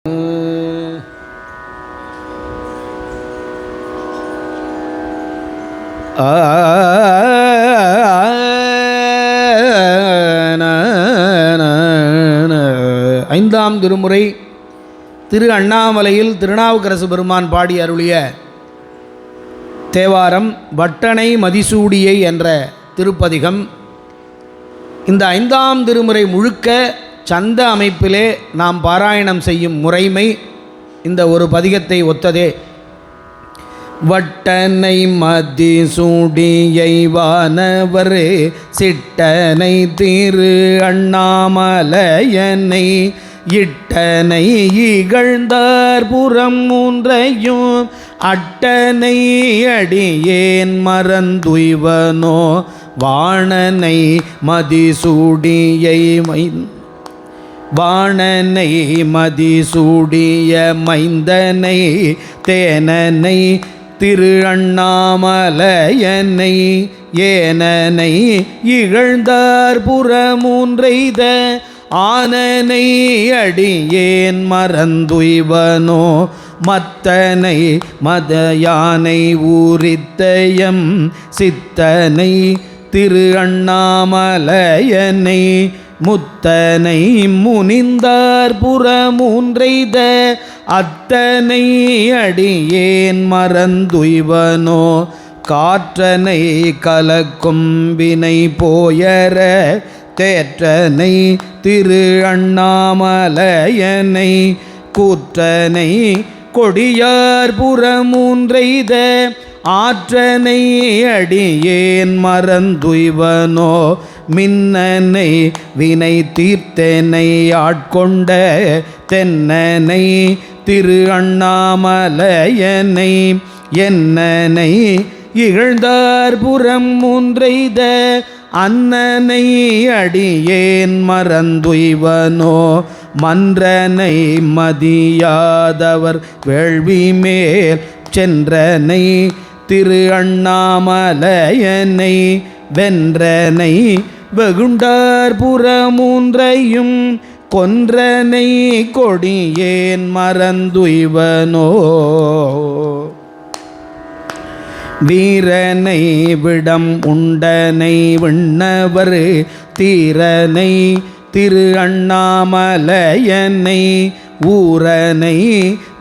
ஐந்தாம் திருமுறை திரு அண்ணாமலையில் திருநாவுக்கரசு பெருமான் பாடி அருளிய தேவாரம் வட்டனை மதிசூடியை என்ற திருப்பதிகம். இந்த ஐந்தாம் திருமுறை முழுக்க சந்த அமைப்பிலே நாம் பாராயணம் செய்யும் முறைமை இந்த ஒரு பதிகத்தை ஒத்ததே. வட்டனை மதிசூடியை வானவர் சிட்டனை திரு அண்ணாமலையனை இட்டனை இகழ்ந்தார் புறம் மூன்றையும் அட்டனை அடியேன் மறந்துய்வனோ வாணனை மதிசூடியை வாணனை மதிசூடிய மைந்தனை தேனனை திரு அண்ணாமலையனை ஏனனை இகழ்ந்தார் புறமூன்றைத ஆனனை அடியேன் மறந்துய்வனோ மத்தனை மதயானை ஊரித்தயம் சித்தனை திரு அண்ணாமலையனை முத்தனை முனிந்தார் புறமூன்றைத அத்தனை அடியேன் மறந்துய்வனோ காற்றனை கலக்கும் வினை போயர தேற்றனை திரு அண்ணாமலையனை கூற்றனை கொடியார் புறமூன்றைத ஆற்றனை அடியேன் மறந்துய்வனோ மின்னனை வினை தீர்த்தனை ஆட்கொண்ட தென்னனை திரு அண்ணாமலையனை என்னனை இகழ்ந்தார் புறம் மூன்றைத அன்னனை அடியேன் மறந்துய்வனோ மன்றனை மதியாதவர் வேள்வி மேல் சென்றனை திரு அண்ணாமலையனை வென்றனை வெகுண்டார் புறமூன்றையும் கொன்றனை கொடியேன் மறந்துய்வனோ வீரனை விடம் உண்டனை விண்ணவர் தீரனை திரு அண்ணாமலையனை ஊரனை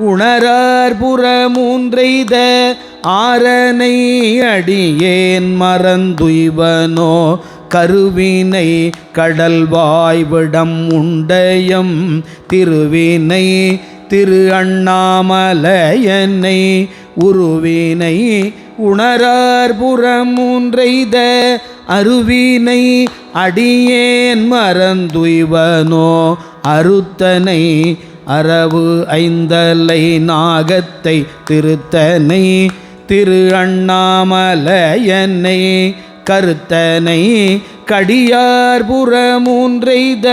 உணரார் புறமூன்றைத ஆரனை அடியேன் மறந்துய்வனோ கருவினை கடல்வாய் விடம் உண்டயம் திருவினை திரு அண்ணாமலையனை உருவினை உணரார் புறமூன்றைத அருவினை அடியேன் மறந்துய்வனோ அறுத்தனை அரவு ஐந்தலை நாகத்தை திருத்தனை திரு அண்ணாமலையனை கருத்தனை கடியார் புறமூன்றைத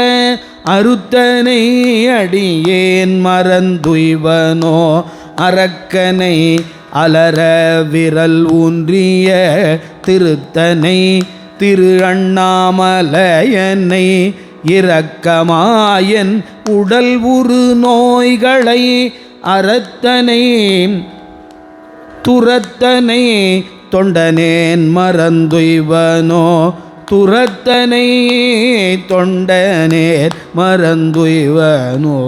அறுத்தனை அடியேன் மறந்துய்வனோ அரக்கனை அலர விரல் ஊன்றிய திருத்தனை திரு அண்ணாமலையனை இரக்கமாயன் உடல் உரு நோய்களை அறத்தனை துரத்தனை தொண்டனேன் மறந்துய்வனோ துரத்தனை தொண்டனேன் மறந்துய்வனோ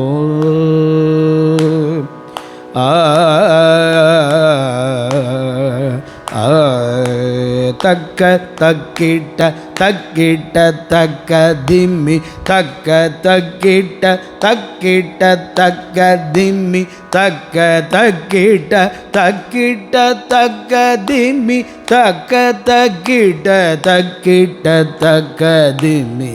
தக்க தக்கிட்ட தக்கிட்ட தக்க திம்மி தக்க தக்கிட்ட தக்கிட்ட தக்க திம்மி தக்க தக்கிட்ட தக்கிட்ட தக்க திம்மி தக்க தக்கிட்ட தக்கிட்ட தக்க திம்மி